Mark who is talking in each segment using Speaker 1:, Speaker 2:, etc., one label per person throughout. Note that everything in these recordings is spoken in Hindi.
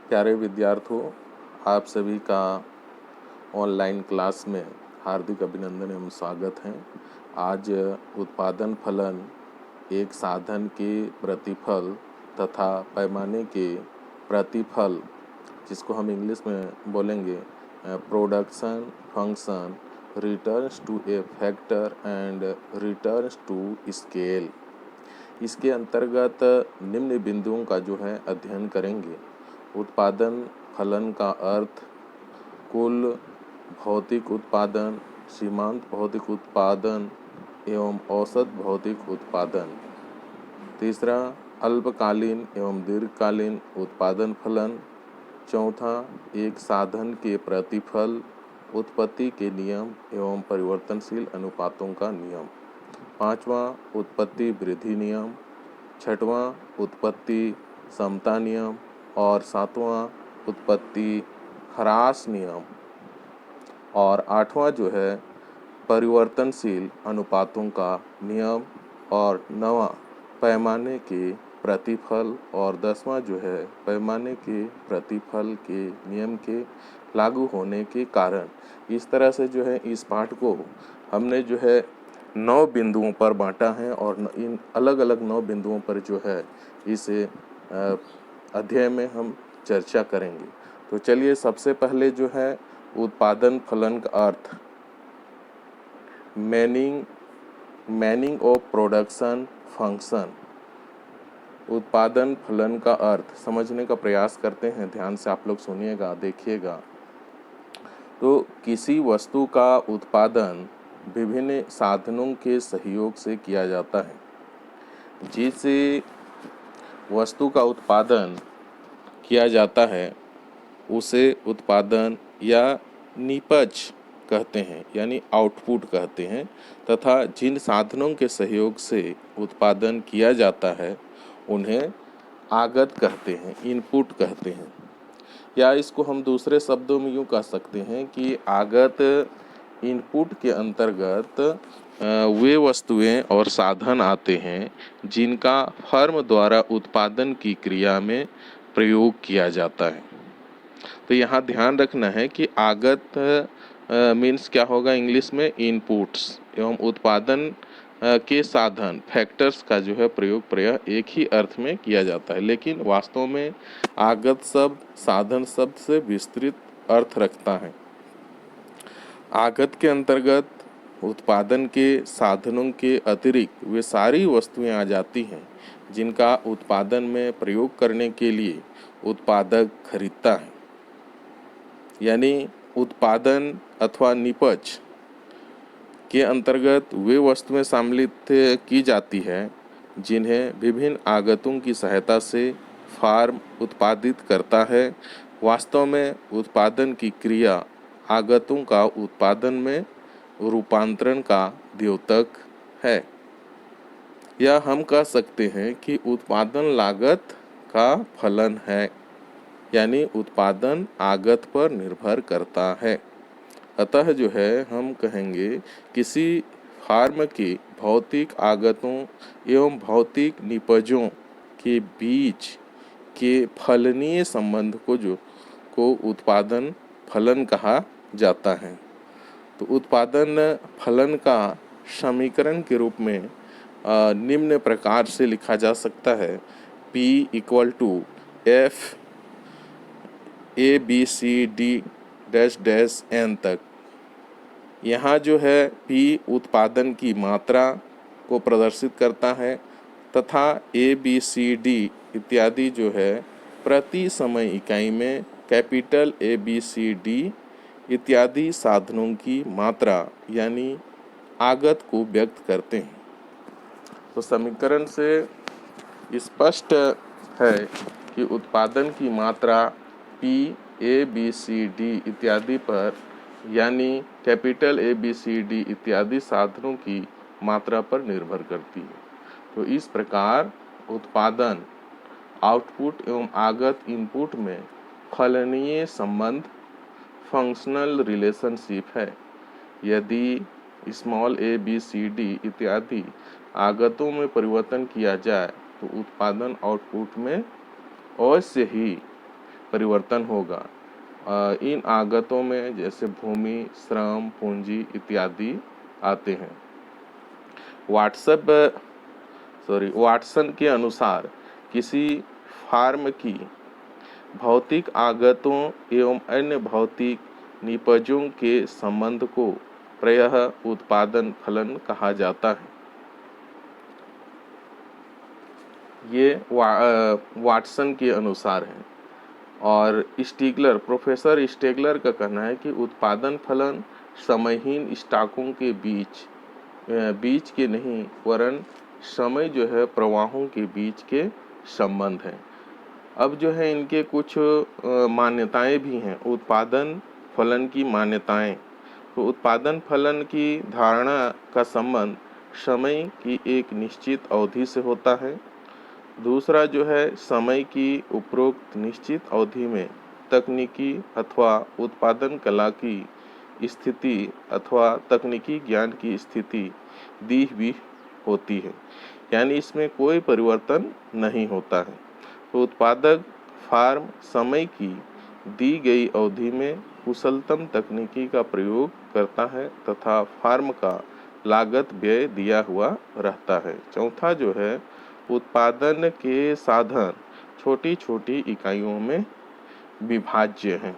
Speaker 1: प्यारे विद्यार्थियों, आप सभी का ऑनलाइन क्लास में हार्दिक अभिनंदन एवं स्वागत है। आज उत्पादन फलन एक साधन के प्रतिफल तथा पैमाने के प्रतिफल, जिसको हम इंग्लिश में बोलेंगे production function returns to a factor and returns to scale, इसके अंतर्गत निम्न बिंदुओं का जो है अध्ययन करेंगे। उत्पादन फलन का अर्थ कुल भौतिक उत्पादन, सीमांत भौतिक उत्पादन एवं औसत भौतिक उत्पादन। तीसरा, अल्पकालीन एवं दीर्घकालीन उत्पादन फलन। चौथा, एक साधन के प्रतिफल, उत्पत्ति के नियम एवं परिवर्तनशील अनुपातों का नियम। पांचवा, उत्पत्ति वृद्धि नियम। छठवां, उत्पत्ति समता नियम। और सातवां, उत्पत्ति ह्रास नियम। और आठवां जो है परिवर्तनशील अनुपातों का नियम। और नवां, पैमाने के प्रतिफल। और 10वां जो है पैमाने के प्रतिफल के नियम के लागू होने के कारण। इस तरह से जो है इस पाठ को हमने जो है 9 बिंदुओं पर बांटा है और इन अलग अलग 9 बिंदुओं पर जो है इस अध्याय में हम चर्चा करेंगे। तो चलिए, सबसे पहले जो है उत्पादन फलन का अर्थ, मीनिंग ऑफ प्रोडक्शन फंक्शन। उत्पादन फलन का अर्थ समझने का प्रयास करते हैं। ध्यान से आप लोग सुनिएगा, देखिएगा। तो किसी वस्तु का उत्पादन विभिन्न साधनों के सहयोग से किया जाता है। जिस वस्तु का उत्पादन किया जाता है उसे उत्पादन या निपज कहते हैं, यानी आउटपुट कहते हैं। तथा जिन साधनों के सहयोग से उत्पादन किया जाता है उन्हें आगत कहते हैं, इनपुट कहते हैं। या इसको हम दूसरे शब्दों में यूँ कह सकते हैं कि आगत इनपुट के अंतर्गत वे वस्तुएं और साधन आते हैं जिनका फर्म द्वारा उत्पादन की क्रिया में प्रयोग किया जाता है। तो यहाँ ध्यान रखना है कि आगत मीन्स क्या होगा इंग्लिश में, इनपुट्स, एवं उत्पादन के साधन फैक्टर्स का जो है प्रयोग प्रायः एक ही अर्थ में किया जाता है, लेकिन वास्तव में आगत शब्द साधन शब्द से विस्तृत अर्थ रखता है। आगत के अंतर्गत उत्पादन के साधनों के अतिरिक्त वे सारी वस्तुएं आ जाती हैं जिनका उत्पादन में प्रयोग करने के लिए उत्पादक खरीदता है। यानी उत्पादन अथवा निपज के अंतर्गत वे वस्तुएं सम्मिलित की जाती है जिन्हें विभिन्न आगतों की सहायता से फार्म उत्पादित करता है। वास्तव में उत्पादन की क्रिया आगतों का उत्पादन में रूपांतरण का द्योतक है। या हम कह सकते हैं कि उत्पादन लागत का फलन है, यानी उत्पादन आगत पर निर्भर करता है। अतः जो है हम कहेंगे किसी फार्म की भौतिक आगतों एवं भौतिक निपजों के बीच के फलनीय संबंध को उत्पादन फलन कहा जाता है। तो उत्पादन फलन का समीकरण के रूप में निम्न प्रकार से लिखा जा सकता है, P = F ABCD-N तक। यहाँ जो है P उत्पादन की मात्रा को प्रदर्शित करता है तथा ABCD इत्यादि जो है प्रति समय इकाई में कैपिटल ABCD इत्यादि साधनों की मात्रा यानी आगत को व्यक्त करते हैं। तो समीकरण से स्पष्ट है कि उत्पादन की मात्रा P ABCD इत्यादि पर, यानी कैपिटल ABCD इत्यादि साधनों की मात्रा पर निर्भर करती है। तो इस प्रकार उत्पादन आउटपुट एवं आगत इनपुट में फलनीय संबंध फंक्शनल रिलेशनशिप है। यदि a b c d इत्यादि आगतों में परिवर्तन किया जाए तो उत्पादन आउटपुट में अवश्य ही परिवर्तन होगा। इन आगतों में जैसे भूमि, श्रम, पूंजी इत्यादि आते हैं। वाटसन के अनुसार किसी फार्म की भौतिक आगतों एवं अन्य भौतिक निपजों के संबंध को प्रायः उत्पादन फलन कहा जाता है। ये वाटसन के अनुसार है। और प्रोफेसर स्टेगलर का कहना है कि उत्पादन फलन समयहीन स्टॉकों के बीच के नहीं वरन समय जो है प्रवाहों के बीच के संबंध हैं। अब जो है इनके कुछ मान्यताएं भी हैं, उत्पादन फलन की मान्यताएं। तो उत्पादन फलन की धारणा का संबंध समय की एक निश्चित अवधि से होता है। दूसरा जो है समय की उपरोक्त निश्चित अवधि में तकनीकी अथवा उत्पादन कला की स्थिति अथवा तकनीकी ज्ञान की स्थिति दी हुई होती है, यानी इसमें कोई परिवर्तन नहीं होता है। तो उत्पादक फार्म समय की दी गई अवधि में कुशलतम तकनीकी का प्रयोग करता है तथा फार्म का लागत व्यय दिया हुआ रहता है। चौथा जो है उत्पादन के साधन छोटी छोटी इकाइयों में विभाज्य हैं।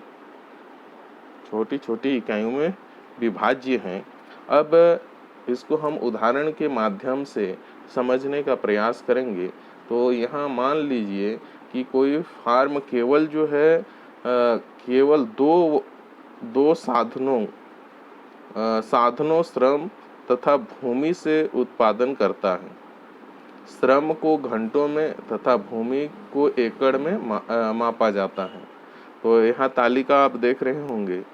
Speaker 1: छोटी छोटी इकाइयों में विभाज्य हैं। अब इसको हम उदाहरण के माध्यम से समझने का प्रयास करेंगे। तो यहाँ मान लीजिए कि कोई फार्म केवल जो है केवल दो साधनों श्रम तथा भूमि से उत्पादन करता है। श्रम को घंटों में तथा भूमि को एकड़ में मापा जाता है। तो यहाँ तालिका आप देख रहे होंगे,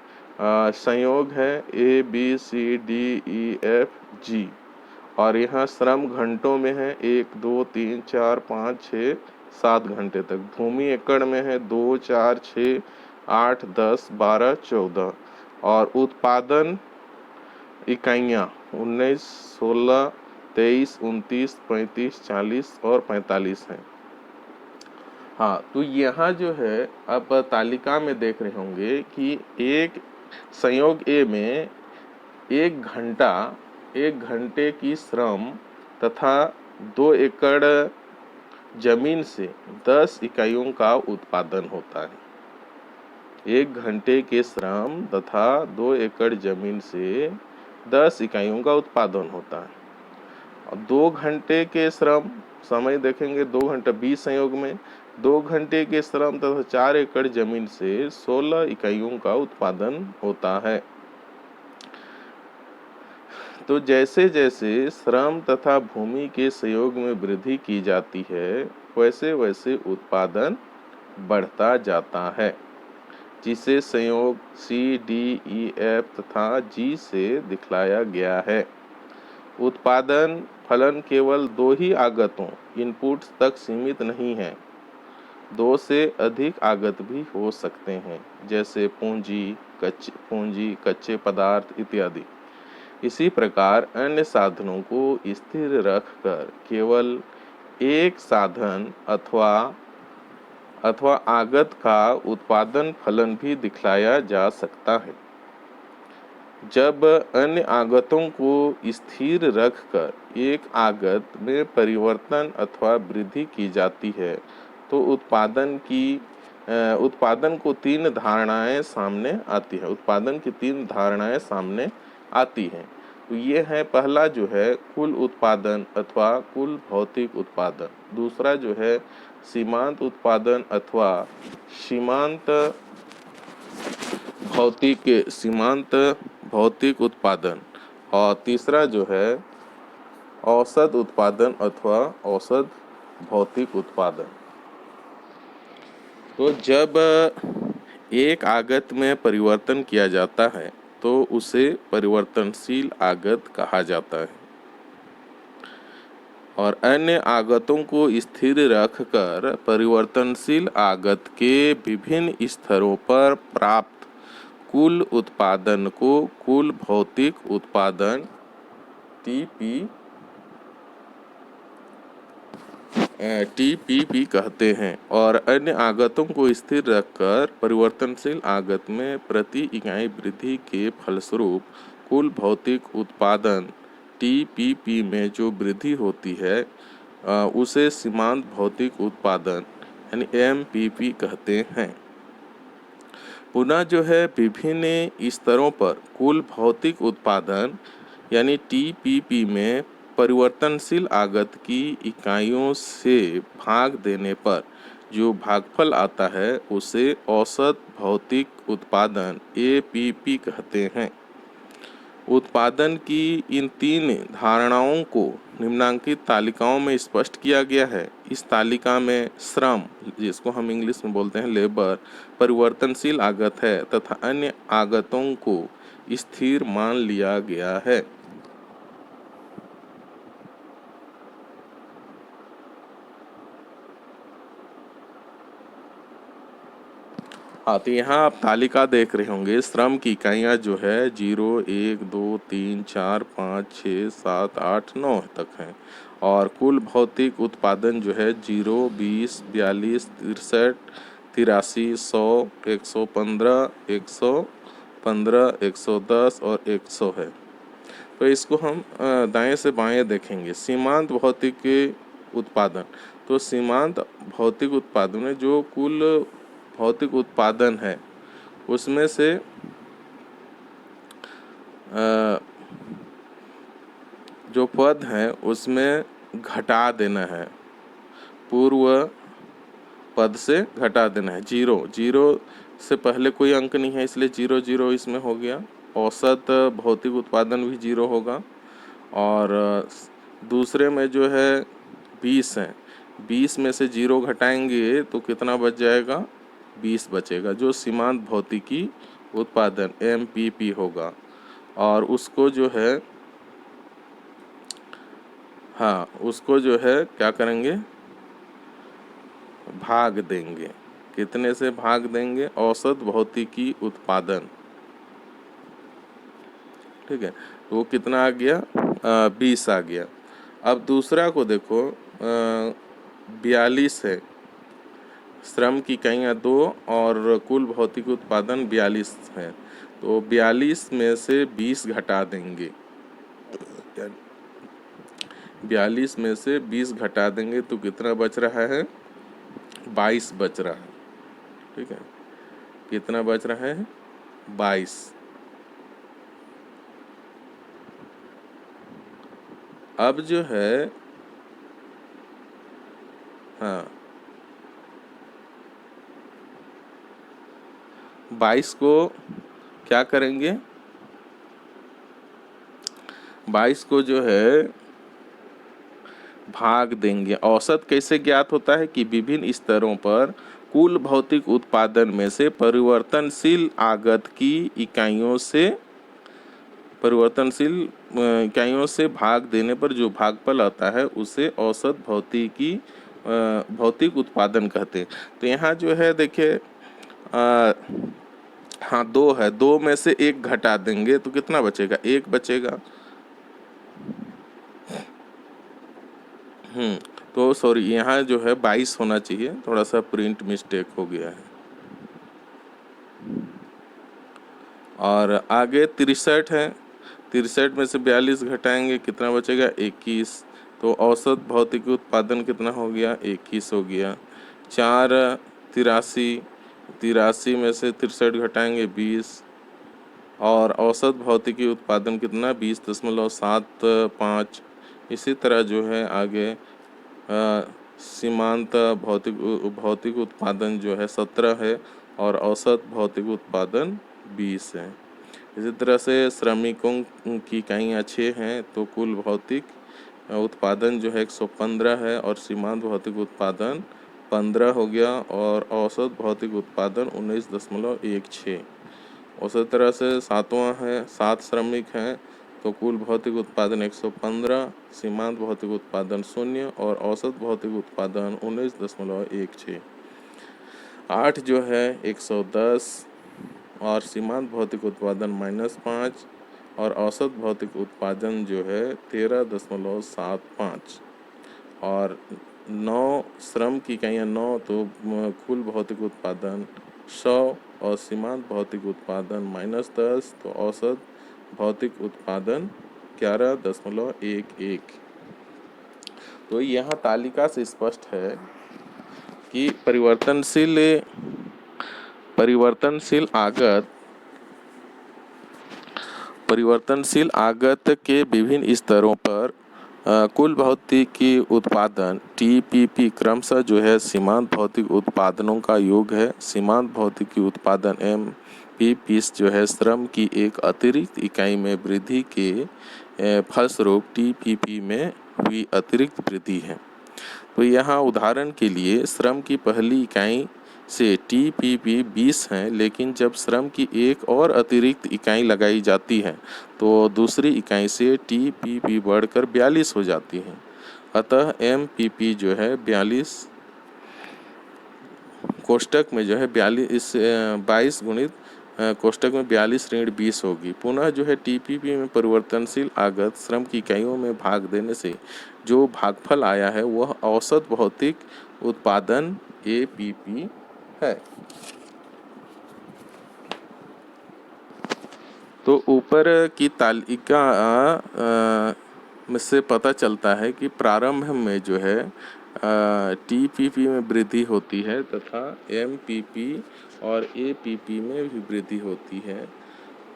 Speaker 1: संयोग है ABCDEFG और यहाँ श्रम घंटों में है 1 2 3 4 5 6 7 घंटे तक। भूमि एकड़ में है 2 4 6 8 10 12 14 और उत्पादन इकाइयाँ 19 16 23 29 35 40 और 45 हैं। हाँ, तो यहाँ जो है आप तालिका में देख रहे होंगे कि एक संयोग ए में 1 घंटे की श्रम तथा 2 एकड़ जमीन से 10 इकाइयों का उत्पादन होता है। 1 घंटे के श्रम तथा 2 एकड़ जमीन से 10 इकाइयों का उत्पादन होता है। और 2 घंटे के श्रम समय देखेंगे 2 घंटे 20 संयोग में 2 घंटे के श्रम तथा 4 एकड़ जमीन से 16 इकाइयों का उत्पादन होता है। तो जैसे जैसे श्रम तथा भूमि के संयोग में वृद्धि की जाती है वैसे वैसे उत्पादन बढ़ता जाता है, जिसे संयोग CDEF तथा G से दिखलाया गया है। उत्पादन फलन केवल 2 ही आगतों इनपुट्स तक सीमित नहीं है, 2 से अधिक आगत भी हो सकते हैं, जैसे पूंजी, कच्चे पदार्थ इत्यादि। इसी प्रकार अन्य साधनों को स्थिर रखकर केवल एक साधन अथवा आगत का उत्पादन फलन भी दिखलाया जा सकता है। जब अन्य आगतों को स्थिर रखकर एक आगत में परिवर्तन अथवा वृद्धि की जाती है तो उत्पादन को 3 धारणाएं सामने आती है। उत्पादन की 3 धारणाएं सामने आती हैं। तो ये है पहला जो है कुल उत्पादन अथवा कुल भौतिक उत्पादन। दूसरा जो है सीमांत उत्पादन अथवा सीमांत भौतिक उत्पादन। और तीसरा जो है औसत उत्पादन अथवा औसत भौतिक उत्पादन। तो जब एक आगत में परिवर्तन किया जाता है तो उसे परिवर्तनशील आगत कहा जाता है और अन्य आगतों को स्थिर रखकर परिवर्तनशील आगत के विभिन्न स्तरों पर प्राप्त कुल उत्पादन को कुल भौतिक उत्पादन TP टीपीपी कहते हैं और अन्य आगतों को स्थिर रखकर परिवर्तनशील आगत में प्रति इकाई वृद्धि के फलस्वरूप कुल भौतिक उत्पादन टीपीपी में जो वृद्धि होती है उसे सीमांत भौतिक उत्पादन यानी एमपीपी कहते हैं। पुनः जो है विभिन्न स्तरों पर कुल भौतिक उत्पादन यानी टीपीपी में परिवर्तनशील आगत की इकाइयों से भाग देने पर जो भागफल आता है उसे औसत भौतिक उत्पादन एपीपी कहते हैं। उत्पादन की इन तीन धारणाओं को निम्नांकित तालिकाओं में स्पष्ट किया गया है। इस तालिका में श्रम, जिसको हम इंग्लिश में बोलते हैं लेबर, परिवर्तनशील आगत है तथा अन्य आगतों को स्थिर मान लिया गया है। हाँ, तो यहाँ आप तालिका देख रहे होंगे। श्रम की इकाइयाँ जो है 0, 1, 2, 3, 4, 5, 6, 7, 8, 9 तक हैं और कुल भौतिक उत्पादन जो है 0, 20, 42, 63, 83, 100, 115, 115, 110 और 100 है। तो इसको हम दाएं से बाएं देखेंगे। सीमांत भौतिक उत्पादन, तो सीमांत भौतिक उत्पादन में जो कुल भौतिक उत्पादन है उसमें से जो पद है उसमें घटा देना है, पूर्व पद से घटा देना है। 0 0 से पहले कोई अंक नहीं है इसलिए 0 0 इसमें हो गया। औसत भौतिक उत्पादन भी 0 होगा और दूसरे में जो है 20 है, 20 में से 0 घटाएंगे तो कितना बच जाएगा? 20 बचेगा, जो सीमांत भौतिकी उत्पादन एमपीपी होगा। और उसको जो है उसको जो है क्या करेंगे? भाग देंगे। कितने से भाग देंगे? औसत भौतिकी उत्पादन। ठीक है, तो वो कितना आ गया? 20 आ गया। अब दूसरा को देखो, 42 है। श्रम की इकाइयाँ 2 और कुल भौतिक उत्पादन 42 है, तो 42 में से 20 घटा देंगे। 42 में से 20 घटा देंगे तो कितना बच रहा है? 22 बच रहा है। ठीक है, कितना बच रहा है? 22। अब जो है 22 को क्या करेंगे? 22 को जो है भाग देंगे। औसत कैसे ज्ञात होता है कि विभिन्न स्तरों पर कुल भौतिक उत्पादन में से परिवर्तनशील आगत की इकाइयों से भाग देने पर जो भागफल आता है उसे औसत भौतिक उत्पादन कहते हैं। तो यहाँ जो है देखिए, 2 है, 2 में से 1 घटा देंगे तो कितना बचेगा? 1 बचेगा। तो सॉरी, यहाँ जो है 22 होना चाहिए, थोड़ा सा प्रिंट मिस्टेक हो गया है। और आगे 63 है, 63 में से 42 घटाएंगे, कितना बचेगा? 21। तो औसत भौतिक उत्पादन कितना हो गया? 21 हो गया। 4 83, 83 में से 63 घटाएंगे 20 और औसत भौतिकी उत्पादन कितना? 20.75। इसी तरह जो है आगे सीमांत भौतिक उत्पादन जो है 17 है और औसत भौतिक उत्पादन 20 है। इसी तरह से श्रमिकों की इकाइयाँ 6 हैं, तो कुल भौतिक उत्पादन जो है 115 है और सीमांत भौतिक उत्पादन 15 हो गया और औसत भौतिक उत्पादन 19.16। उसी तरह से 7वां है, 7 श्रमिक हैं, तो कुल भौतिक उत्पादन 115, सीमांत भौतिक उत्पादन 0 और औसत भौतिक उत्पादन 19.16। 8 जो है 110 और सीमांत भौतिक उत्पादन -5 और औसत भौतिक उत्पादन जो है 13.75। और 9 श्रम की इकाइयाँ 9, तो कुल भौतिक उत्पादन 100 और सीमांत भौतिक उत्पादन -10, तो औसत भौतिक उत्पादन 11.11। तो यहाँ तालिका से स्पष्ट है कि परिवर्तनशील आगत के विभिन्न स्तरों पर कुल भौतिकी उत्पादन टीपीपी क्रमशः जो है सीमांत भौतिक उत्पादनों का योग है। सीमांत भौतिकी उत्पादन एमपीपी जो है श्रम की एक अतिरिक्त इकाई में वृद्धि के फलस्वरूप टीपीपी में हुई अतिरिक्त वृद्धि है। तो यहाँ उदाहरण के लिए श्रम की पहली इकाई से टीपीपी 20 है, लेकिन जब श्रम की एक और अतिरिक्त इकाई लगाई जाती है तो दूसरी इकाई से टीपीपी बढ़कर 42 हो जाती है। अतः एमपीपी जो है 42 कोष्टक में जो है 22 गुणित कोष्टक में 42 ऋण 20 होगी। पुनः जो है टीपीपी में परिवर्तनशील आगत श्रम की इकाइयों में भाग देने से जो भागफल आया है वह औसत भौतिक उत्पादन एपीपी है। तो ऊपर की तालिका में से पता चलता है कि प्रारंभ में जो है टीपीपी में वृद्धि होती है तथा एमपीपी और एपीपी में भी वृद्धि होती है।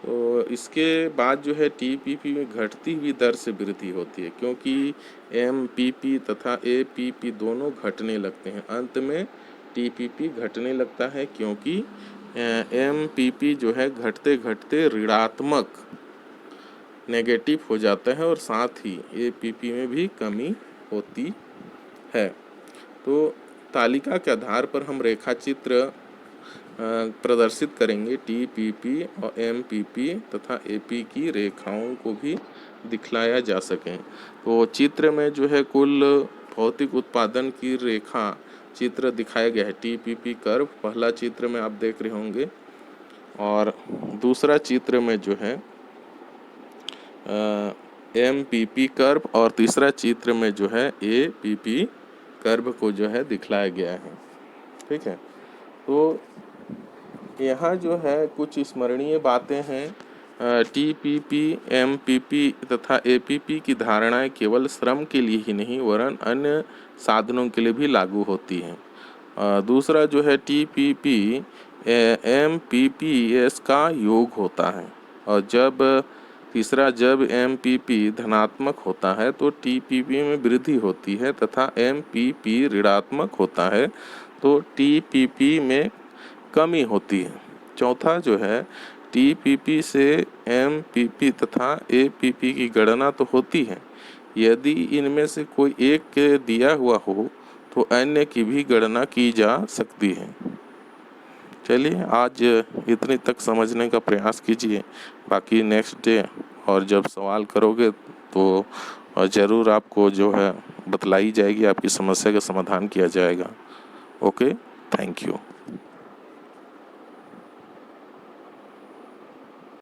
Speaker 1: तो इसके बाद जो है टीपीपी में घटती हुई दर से वृद्धि होती है, क्योंकि एमपीपी तथा एपीपी दोनों घटने लगते हैं। अंत में टीपीपी घटने लगता है क्योंकि एमपीपी जो है घटते घटते ऋणात्मक नेगेटिव हो जाता है और साथ ही एपीपी में भी कमी होती है। तो तालिका के आधार पर हम रेखाचित्र प्रदर्शित करेंगे। टीपीपी और एमपीपी तथा एपी की रेखाओं को भी दिखलाया जा सके। तो चित्र में जो है कुल भौतिक उत्पादन की रेखा चित्र दिखाया गया है। टीपीपी कर्व पहला चित्र में आप देख रहे होंगे और दूसरा चित्र में जो है एमपीपी कर्व और तीसरा चित्र में जो है एपीपी कर्व को जो है दिखलाया गया है। ठीक है, तो यहाँ जो है कुछ स्मरणीय बातें हैं। टीपीपी, एमपीपी तथा एपीपी की धारणाएं केवल श्रम के लिए ही नहीं वरन अन्य साधनों के लिए भी लागू होती हैं। दूसरा जो है टीपीपी एमपीपीएस का योग होता है, और तीसरा जब एमपीपी धनात्मक होता है तो टीपीपी में वृद्धि होती है तथा एमपीपी ऋणात्मक होता है तो टीपीपी में कमी होती है। चौथा जो है टीपीपी से एमपीपी तथा एपीपी की गणना तो होती है, यदि इनमें से कोई एक दिया हुआ हो तो अन्य की भी गणना की जा सकती है। चलिए आज इतने तक समझने का प्रयास कीजिए, बाकी नेक्स्ट डे और जब सवाल करोगे तो ज़रूर आपको जो है बतलाई जाएगी, आपकी समस्या का समाधान किया जाएगा। Okay, thank you.